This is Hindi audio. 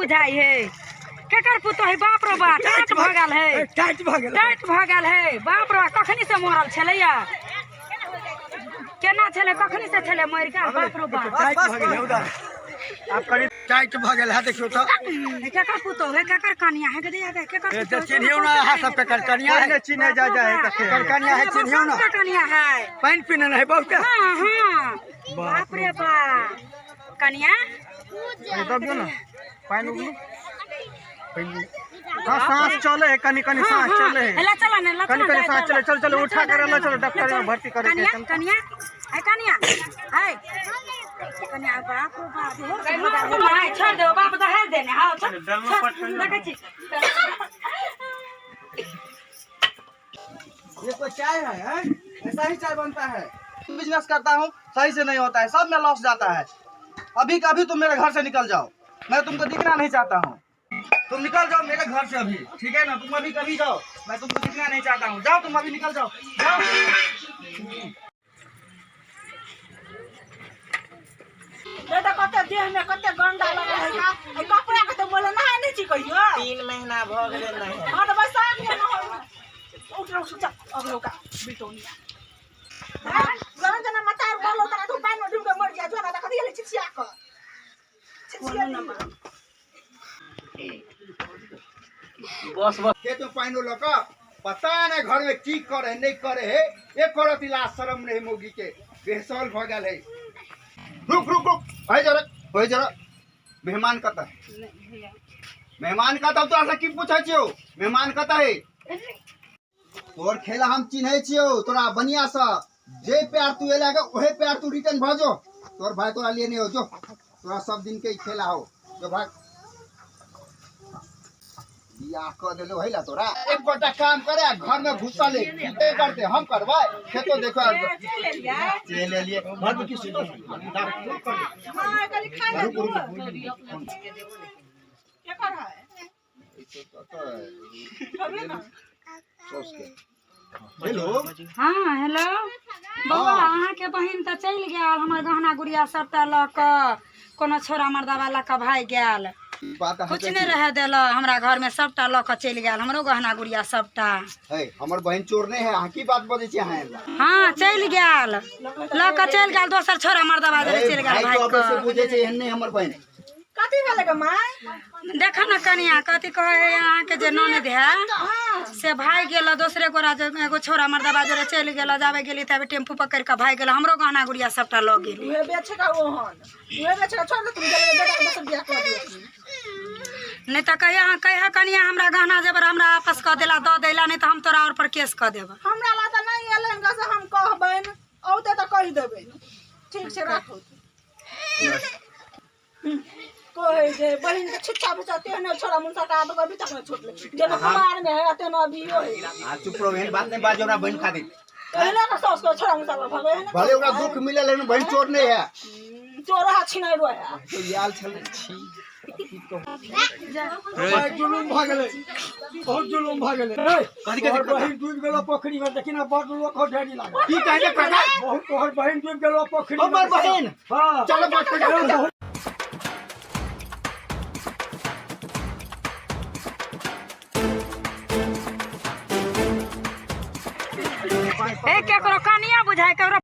बुझाई है केकर पुतो है बाप रो बाप टाट भगल है टाट भगल है बाप रो कखनी से मरल छलैया केना छले कखनी से छले मर के बाप रो बाप आप कनी टाइट भगल है देखियो तो केकर पुतो है केकर कन्या है के दे केकर ए तो चिन्हियो ना है सब केकर कन्या है चिन्हे जा है केकर कन्या है चिन्हियो ना कन्या है पानी पीने नहीं बहुत हां हां बाप रे बाप कन्या ये तो दियो ना पानी उगलो हां सांस चले कनी कनी सांस चले ला चला ना ला कनी कनी सांस चले चल चल उठा कर ला चलो डॉक्टर में भर्ती करे कन्या कन्या है कन्या बाप रो बाप हो छोड़ दो बाप तो है देने हां लगा छी ये तो चाय है ऐसा ही चाय बनता है बिजनेस करता हूँ सही से नहीं होता है सब में लॉस जाता है अभी कभी तुम मेरे घर से निकल जाओ मैं तुमको दिखना नहीं चाहता हूँ तुम निकल जाओ मेरे घर से अभी ठीक है ना तुम अभी कभी जाओ मैं तुमको दिखना नहीं चाहता हूँ जाओ तुम अभी निकल जाओ बेटा कते देह में कते गंदा लगा है का ए कपड़ा के तो बोले ना नहीं छी कहियो 3 महीना भ गेले नहीं हां तो बस साथ में उठ रहो सुचा अगलो का बिटोनिया गरम जना मतार बोलो त तू पानी में डूब के मर जा जो ना देखा दिले छिछिया को छिछिया ना बस के तो पानी लका पता नहीं घर में की करे नहीं करे है एक करत इलाज शर्म नहीं मोगी के बेहसल भ गेल है रुक रुक रुक होय जरा मेहमान कता मेहमान कता तो ऐसा की पूछै छियो मेहमान कता है तोर खेला हम चिन्है छियो तोरा बनिया सा जे प्यार तू एला के ओहे प्यार तू रिटर्न भजो तोर भाई तोरा लिए नहीं हो जो तोरा सब दिन के खेला हो जो भाई बियाह कर देलो हैला तोरा एक गोटा काम करे घर में घुसा ले करते हम करबा खेतो देखो ले लिए घर में किसी तो हां करी खाना तू क्या कर रहा है हेलो हाँ हेलो बउआ अहाँ के बहिन तो चल गया हमार गहना गुड़िया सबटा ल क कोनो छोरा मर्दावा ल क भाई गेल कुछ नहीं रह देल हमरा घर में सबटा ल क चल गया हमरो गहना गुड़िया सबटा है हमर बहन चोर नहीं है की बात बोले छी अहाँ हाँ चल गेल ल क चल गेल दोसर छोरा मर्दावा चल गेल भाई को से पूछे छी एहन नहीं हमर बहन कथी भेले ग माय देखा ना कनिया कथी कहे अहाँ के जे ननद है से भाई गेल दूसरे गोरा एगो छोरा मर्दावा जरे चल गेल जावे गेली तबे टेम्पू पकड़ के भाई गेल हमरो गहना गुड़िया सबटा ल गेल उहे बेचे का ओहन उहे बेचे का छोड़ दे तुम गेल बेटा के बस बियाह कर दियो नहीं तो कहिया कनिया हमरा गहना जेबर हमरा वापस क देला द देला नहीं तो हम तोरा और पर केस क देब हमरा ला त नहीं एलन ग से हम कहबैन औते त कहि देबै ठीक से राखो कोई जे बहिन के छिछा बुचाते न छोरा मुंसा का तो कभी तक न छोड़ ले जब कुमार में है ते न अभी हो है चुप रहो बहन बात नहीं बाजो ना बहन खा दे कहले का सौस को छोरा मुंसा भगे है भले ओकरा दुख मिले लेकिन बहन चोर नहीं है चोर हा छिनाइ रोया तो याल छल छी भाई जुलुम भागले बहुत जुलुम भागले कथि कथि बहन डूब गेलो पोखरी में देखिना बड़ लोग हो ढेरी लागे की कहले काका बहुत तोहर बहन डूब गेलो पोखरी में हमर बहन हां चलो बात कर ए के करो कनिया बुझाए करो